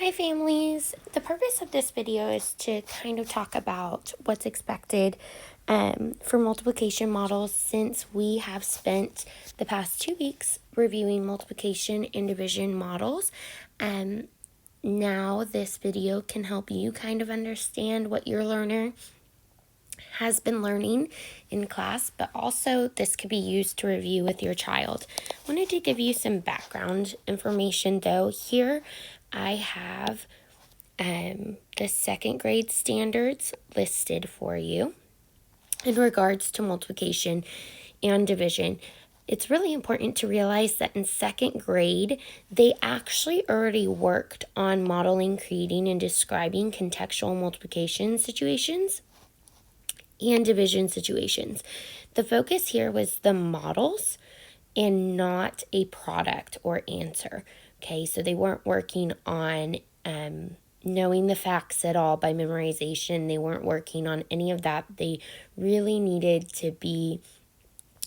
Hi families! The purpose of this video is to kind of talk about what's expected for multiplication models, since we have spent the past 2 weeks reviewing multiplication and division models. Now this video can help you kind of understand what your learner has been learning in class, but also this could be used to review with your child. I wanted to give you some background information though. Here I have the second grade standards listed for you in regards to multiplication and division. It's really important to realize that in second grade, they actually already worked on modeling, creating, and describing contextual multiplication situations and division situations. The focus here was the models and not a product or answer. Okay, so they weren't working on knowing the facts at all by memorization. They weren't working on any of that. They really needed to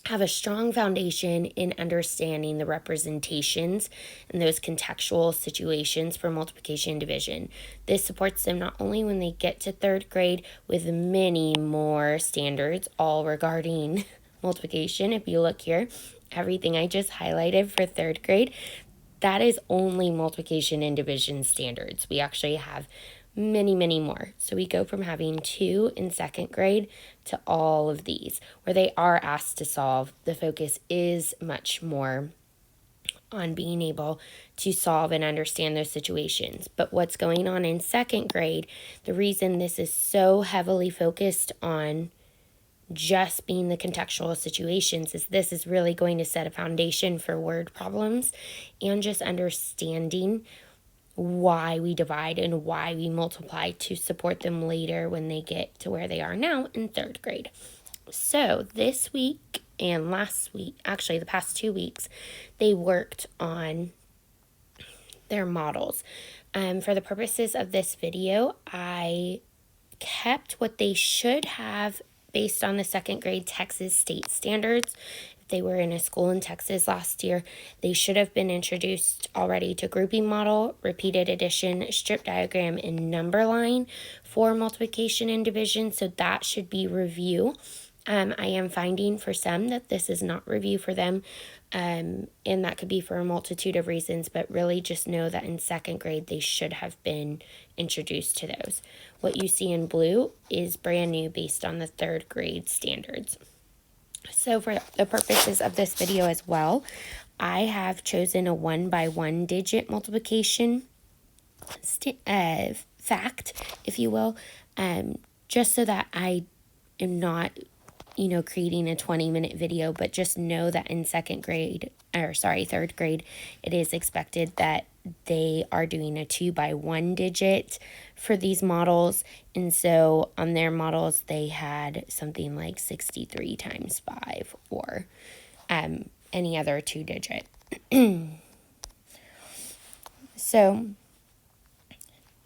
have a strong foundation in understanding the representations and those contextual situations for multiplication and division. This supports them not only when they get to third grade with many more standards all regarding multiplication. If you look here, everything I just highlighted for third grade, that is only multiplication and division standards. We actually have many more. So we go from having 2 in second grade to all of these where they are asked to solve. The focus is much more on being able to solve and understand those situations. But what's going on in second grade, the reason this is so heavily focused on just being the contextual situations is this is really going to set a foundation for word problems and just understanding why we divide and why we multiply to support them later when they get to where they are now in third grade. So this week and last week, actually the past 2 weeks, they worked on their models. For the purposes of this video, I kept what they should have based on the second grade Texas state standards. If they were in a school in Texas last year, they should have been introduced already to grouping model, repeated addition, strip diagram, and number line for multiplication and division. So that should be review. I am finding for some that this is not review for them, and that could be for a multitude of reasons, but really just know that in second grade they should have been introduced to those. What you see in blue is brand new based on the third grade standards. So for the purposes of this video as well, I have chosen a 1 by 1 digit multiplication fact, if you will, just so that I am not creating a 20-minute video, but just know that in third grade, it is expected that they are doing a 2 by 1 digit for these models. And so on their models, they had something like 63 times 5 or any other 2 digit. So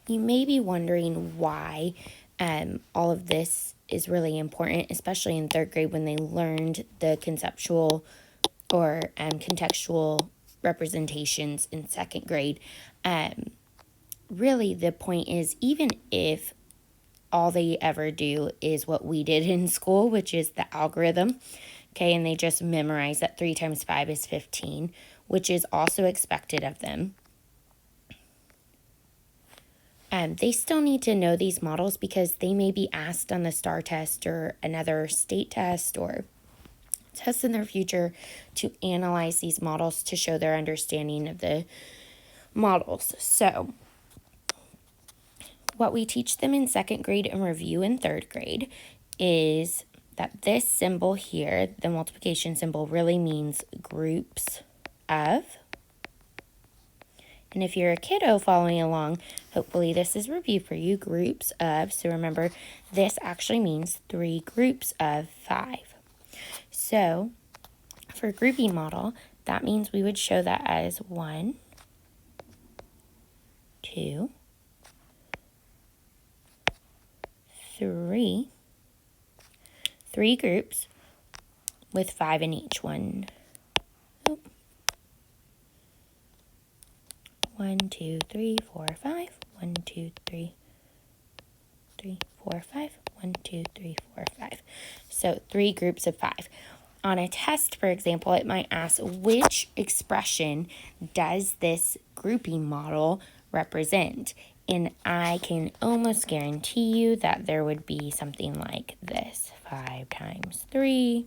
you may be wondering why all of this is really important, especially in third grade when they learned the conceptual or contextual representations in second grade. Really, the point is, even if all they ever do is what we did in school, which is the algorithm, okay, and they just memorize that 3 times 5 is 15, which is also expected of them. They still need to know these models because they may be asked on the STAR test or another state test or tests in their future to analyze these models to show their understanding of the models. So what we teach them in second grade and review in third grade is that this symbol here, the multiplication symbol, really means groups of. And if you're a kiddo following along, hopefully this is review for you, groups of. So remember, this actually means 3 groups of 5. So for a grouping model, that means we would show that as 1, 2, 3 groups with 5 in each. 1, 1, 2, 3, 4, 5. 1, 2, 3, 4, 5. 1, 2, 3, 4, 5. So 3 groups of 5. On a test, for example, it might ask which expression does this grouping model represent? And I can almost guarantee you that there would be something like this. 5 times 3,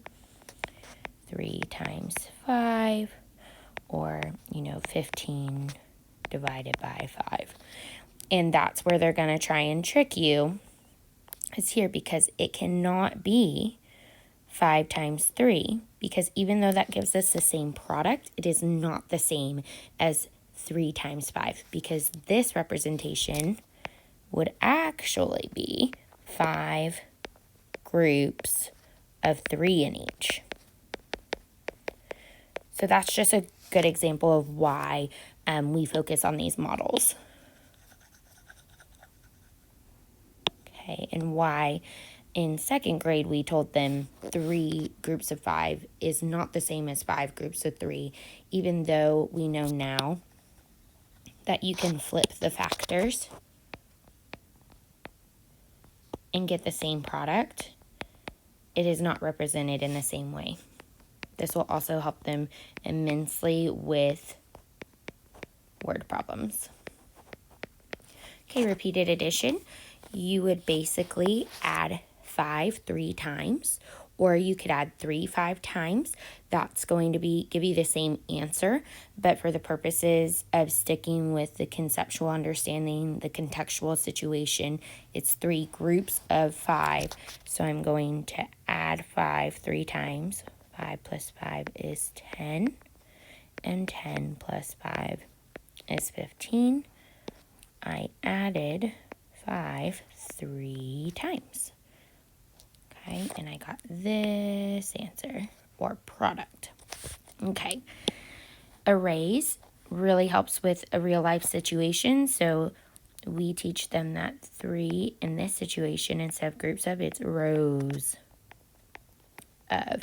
3 times 5, or, 15 divided by 5. And that's where they're going to try and trick you, is here, because it cannot be 5 times 3, because even though that gives us the same product, it is not the same as 3 times 5, because this representation would actually be 5 groups of 3 in each. So that's just a good example of why we focus on these models. Okay, and why in 2nd grade we told them 3 groups of 5 is not the same as 5 groups of 3, even though we know now that you can flip the factors and get the same product. It is not represented in the same way. This will also help them immensely with word problems. Okay, repeated addition. You would basically add 5 3 times, or you could add 3 5 times. That's going to give you the same answer, but for the purposes of sticking with the conceptual understanding, the contextual situation, it's 3 groups of 5. So I'm going to add 5 3 times. 5 plus 5 is 10, and 10 plus 5 is 15. I added 5 3 times. Okay, and I got this answer, or product. Okay, arrays really helps with a real life situation, so we teach them that 3 in this situation, instead of groups of, it's rows of.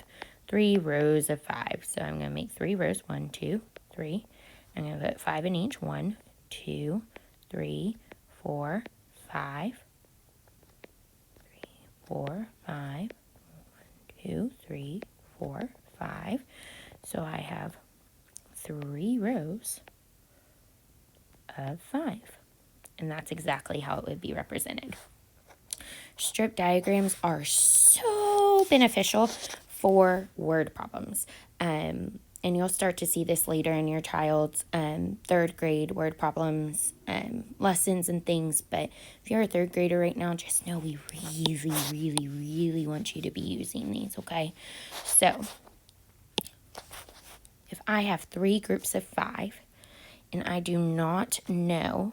3 rows of 5. So I'm going to make 3 rows. 1, 2, 3. I'm going to put 5 in each. 1, 2, 3, 4, 5. 3, 4, 5. 1, 2, 3, 4, 5. So I have 3 rows of 5. And that's exactly how it would be represented. Strip diagrams are so beneficial for word problems. And you'll start to see this later in your child's 3rd grade word problems lessons and things. But if you're a 3rd grader right now, just know we really, really, really want you to be using these, okay? So if I have 3 groups of 5 and I do not know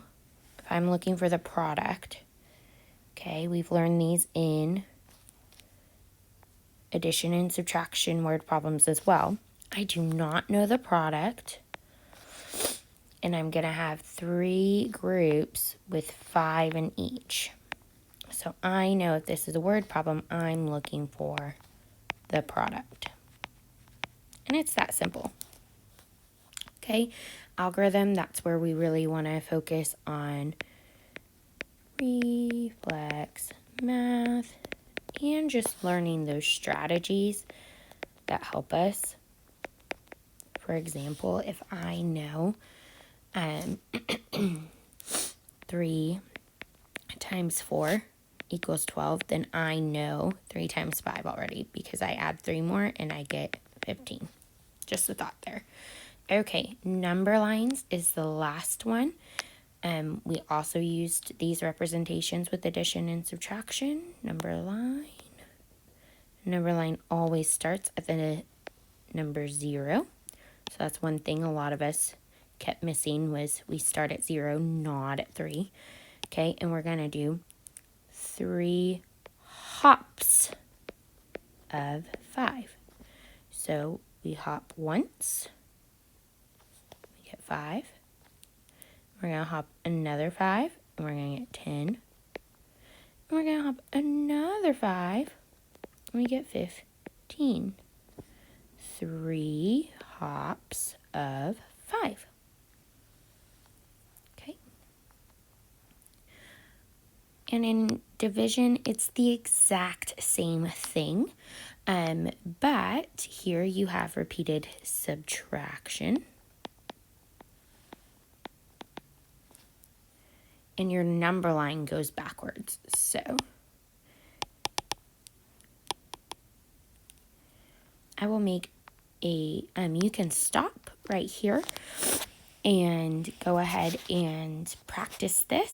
if I'm looking for the product, okay, we've learned these in addition and subtraction word problems as well. I do not know the product, and I'm going to have 3 groups with 5 in each. So I know if this is a word problem, I'm looking for the product. And it's that simple. Okay, algorithm, that's where we really want to focus on reflex math and just learning those strategies that help us. For example, if I know 3 times 4 equals 12, then I know 3 times 5 already, because I add 3 more and I get 15. Just a thought there. Okay, number lines is the last one. We also used these representations with addition and subtraction. Number line always starts at the number 0. So that's one thing a lot of us kept missing, was we start at 0, not at 3. Okay, and we're going to do 3 hops of 5. So we hop once, we get 5. We're going to hop another 5, and we're going to get 10. And we're going to hop another 5, and we get 15. 3 hops of 5. And in division, it's the exact same thing. But here you have repeated subtraction. And your number line goes backwards. So I will make a, you can stop right here and go ahead and practice this.